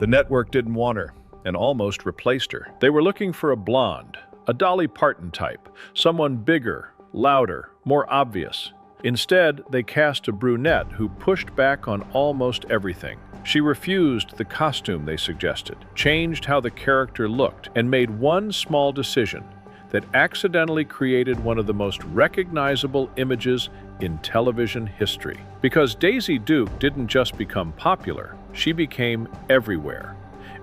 The network didn't want her and almost replaced her. They were looking for a blonde, a Dolly Parton type, someone bigger, louder, more obvious. Instead, they cast a brunette who pushed back on almost everything. She refused the costume they suggested, changed how the character looked, and made one small decision that accidentally created one of the most recognizable images in television history. Because Daisy Duke didn't just become popular, she became everywhere.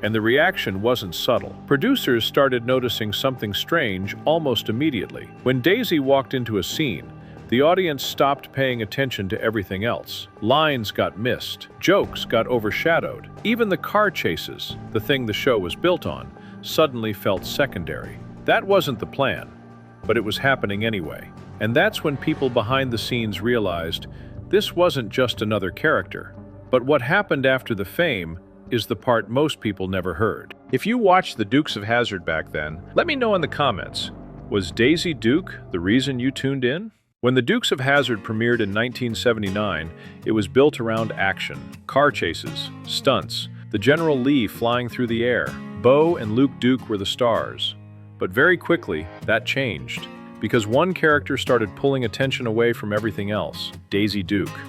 And the reaction wasn't subtle. Producers started noticing something strange almost immediately. When Daisy walked into a scene, the audience stopped paying attention to everything else. Lines got missed, jokes got overshadowed. Even the car chases, the thing the show was built on, suddenly felt secondary. That wasn't the plan, but it was happening anyway. And that's when people behind the scenes realized this wasn't just another character. But what happened after the fame is the part most people never heard. If you watched the Dukes of Hazzard back then, let me know in the comments. Was Daisy Duke the reason you tuned in? When the Dukes of Hazzard premiered in 1979, it was built around action, car chases, stunts, the General Lee flying through the air. Bo and Luke Duke were the stars. But very quickly, that changed, because one character started pulling attention away from everything else, Daisy Duke.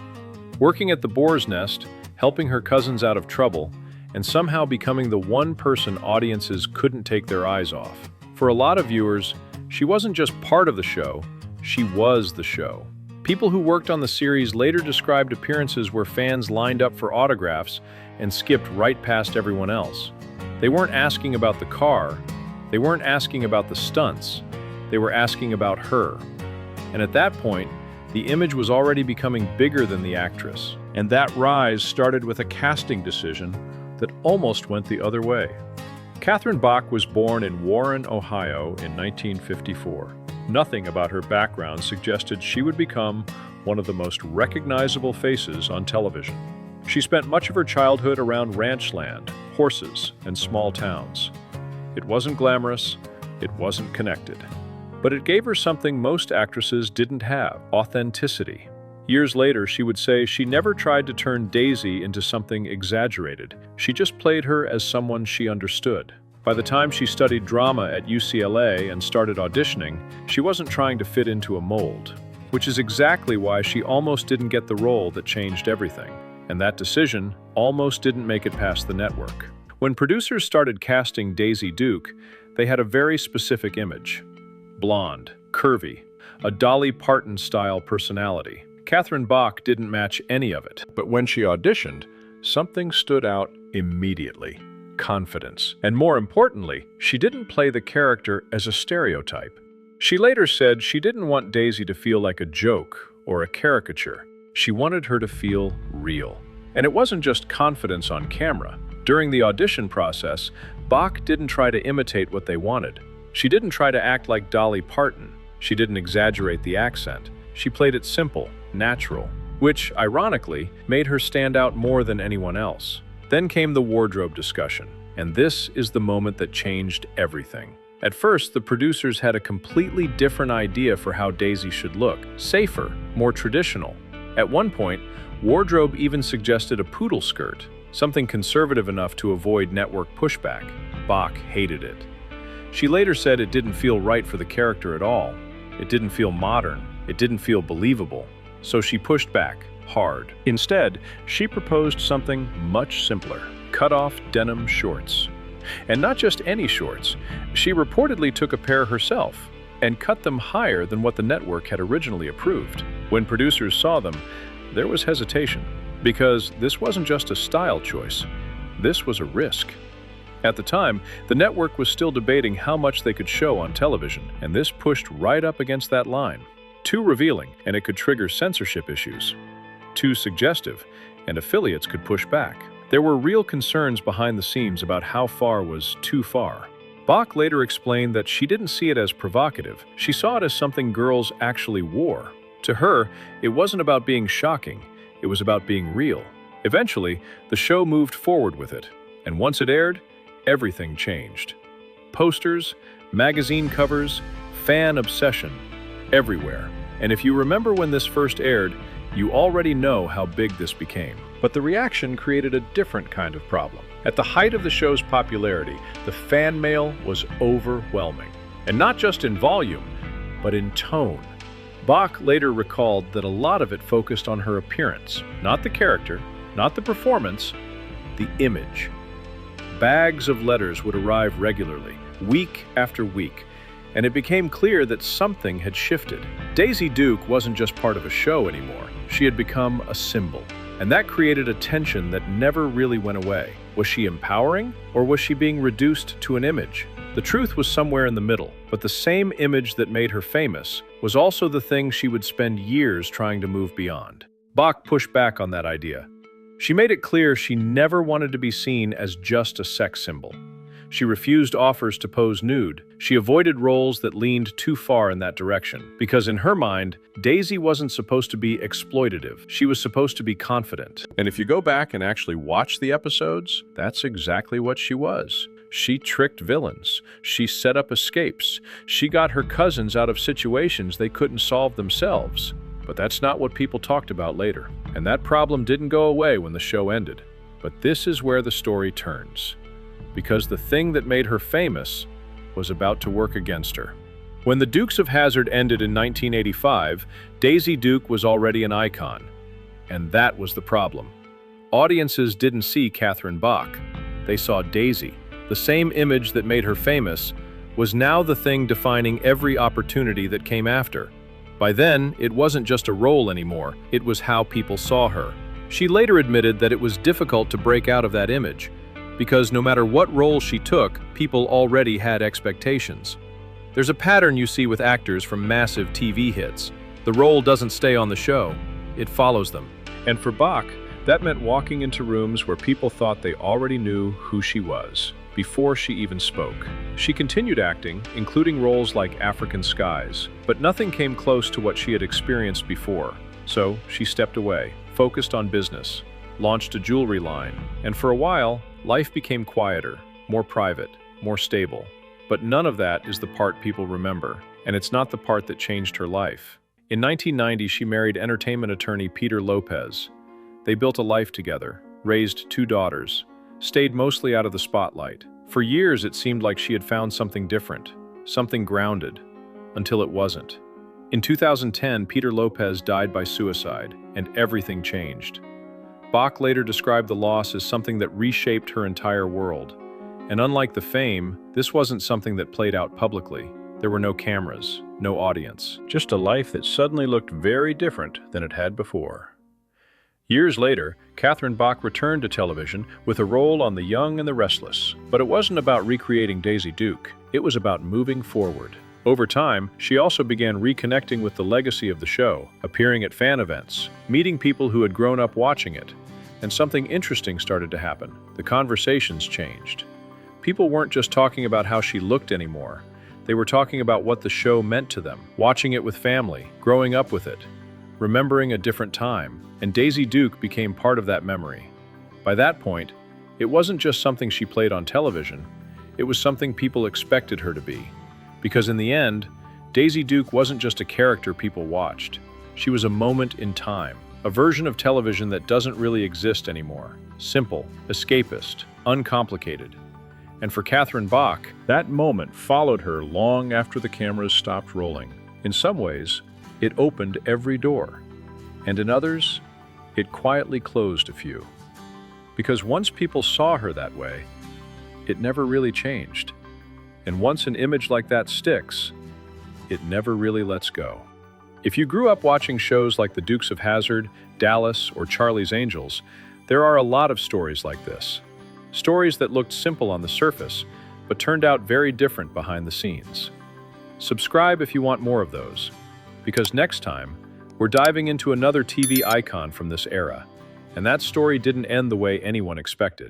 Working at the Boar's Nest, helping her cousins out of trouble, and somehow becoming the one person audiences couldn't take their eyes off. For a lot of viewers, she wasn't just part of the show, she was the show. People who worked on the series later described appearances where fans lined up for autographs and skipped right past everyone else. They weren't asking about the car, they weren't asking about the stunts, they were asking about her. And at that point, the image was already becoming bigger than the actress. And that rise started with a casting decision that almost went the other way. Catherine Bach was born in Warren, Ohio in 1954. Nothing about her background suggested she would become one of the most recognizable faces on television. She spent much of her childhood around ranch land, horses, and small towns. It wasn't glamorous, it wasn't connected. But it gave her something most actresses didn't have: authenticity. Years later, she would say she never tried to turn Daisy into something exaggerated. She just played her as someone she understood. By the time she studied drama at UCLA and started auditioning, she wasn't trying to fit into a mold, which is exactly why she almost didn't get the role that changed everything. And that decision almost didn't make it past the network. When producers started casting Daisy Duke, they had a very specific image. Blonde, curvy, a Dolly Parton-style personality. Catherine Bach didn't match any of it, but when she auditioned, something stood out immediately: confidence. And more importantly, she didn't play the character as a stereotype. She later said she didn't want Daisy to feel like a joke or a caricature. She wanted her to feel real. And it wasn't just confidence on camera. During the audition process, Bach didn't try to imitate what they wanted. She didn't try to act like Dolly Parton. She didn't exaggerate the accent. She played it simple, natural, which, ironically, made her stand out more than anyone else. Then came the wardrobe discussion, and this is the moment that changed everything. At first, the producers had a completely different idea for how Daisy should look: safer, more traditional. At one point, wardrobe even suggested a poodle skirt, something conservative enough to avoid network pushback. Bach hated it. She later said it didn't feel right for the character at all. It didn't feel modern. It didn't feel believable. So she pushed back, hard. Instead, she proposed something much simpler: cut-off denim shorts. And not just any shorts. She reportedly took a pair herself and cut them higher than what the network had originally approved. When producers saw them, there was hesitation, because this wasn't just a style choice. This was a risk. At the time, the network was still debating how much they could show on television, and this pushed right up against that line. Too revealing, and it could trigger censorship issues. Too suggestive, and affiliates could push back. There were real concerns behind the scenes about how far was too far. Bach later explained that she didn't see it as provocative. She saw it as something girls actually wore. To her, it wasn't about being shocking. It was about being real. Eventually, the show moved forward with it, and once it aired, everything changed. Posters, magazine covers, fan obsession, everywhere. And if you remember when this first aired, you already know how big this became. But the reaction created a different kind of problem. At the height of the show's popularity, the fan mail was overwhelming. And not just in volume, but in tone. Bach later recalled that a lot of it focused on her appearance, not the character, not the performance, the image. Bags of letters would arrive regularly, week after week, and it became clear that something had shifted. Daisy Duke wasn't just part of a show anymore. She had become a symbol, and that created a tension that never really went away. Was she empowering, or was she being reduced to an image? The truth was somewhere in the middle, but the same image that made her famous was also the thing she would spend years trying to move beyond. Bach pushed back on that idea. She made it clear she never wanted to be seen as just a sex symbol. She refused offers to pose nude. She avoided roles that leaned too far in that direction, because in her mind, Daisy wasn't supposed to be exploitative. She was supposed to be confident. And if you go back and actually watch the episodes, that's exactly what she was. She tricked villains. She set up escapes. She got her cousins out of situations they couldn't solve themselves. But that's not what people talked about later. And that problem didn't go away when the show ended. But this is where the story turns. Because the thing that made her famous was about to work against her. When the Dukes of Hazzard ended in 1985, Daisy Duke was already an icon. And that was the problem. Audiences didn't see Catherine Bach. They saw Daisy. The same image that made her famous was now the thing defining every opportunity that came after. By then, it wasn't just a role anymore, it was how people saw her. She later admitted that it was difficult to break out of that image, because no matter what role she took, people already had expectations. There's a pattern you see with actors from massive TV hits. The role doesn't stay on the show, it follows them. And for Bach, that meant walking into rooms where people thought they already knew who she was, before she even spoke. She continued acting, including roles like African Skies, but nothing came close to what she had experienced before. So she stepped away, focused on business, launched a jewelry line, and for a while, life became quieter, more private, more stable. But none of that is the part people remember, and it's not the part that changed her life. In 1990, she married entertainment attorney Peter Lopez. They built a life together, raised 2 daughters, stayed mostly out of the spotlight. For years, it seemed like she had found something different, something grounded, until it wasn't. In 2010, Peter Lopez died by suicide, and everything changed. Bach later described the loss as something that reshaped her entire world. And unlike the fame, this wasn't something that played out publicly. There were no cameras, no audience, just a life that suddenly looked very different than it had before. Years later, Catherine Bach returned to television with a role on The Young and the Restless. But it wasn't about recreating Daisy Duke. It was about moving forward. Over time, she also began reconnecting with the legacy of the show, appearing at fan events, meeting people who had grown up watching it. And something interesting started to happen. The conversations changed. People weren't just talking about how she looked anymore. They were talking about what the show meant to them, watching it with family, growing up with it, remembering a different time. And Daisy Duke became part of that memory. By that point, it wasn't just something she played on television, it was something people expected her to be. Because in the end, Daisy Duke wasn't just a character people watched. She was a moment in time, a version of television that doesn't really exist anymore. Simple, escapist, uncomplicated. And for Catherine Bach, that moment followed her long after the cameras stopped rolling. In some ways, it opened every door. And in others, it quietly closed a few. Because once people saw her that way, it never really changed. And once an image like that sticks, it never really lets go. If you grew up watching shows like The Dukes of Hazzard, Dallas, or Charlie's Angels, there are a lot of stories like this. Stories that looked simple on the surface, but turned out very different behind the scenes. Subscribe if you want more of those, because next time, we're diving into another TV icon from this era, and that story didn't end the way anyone expected.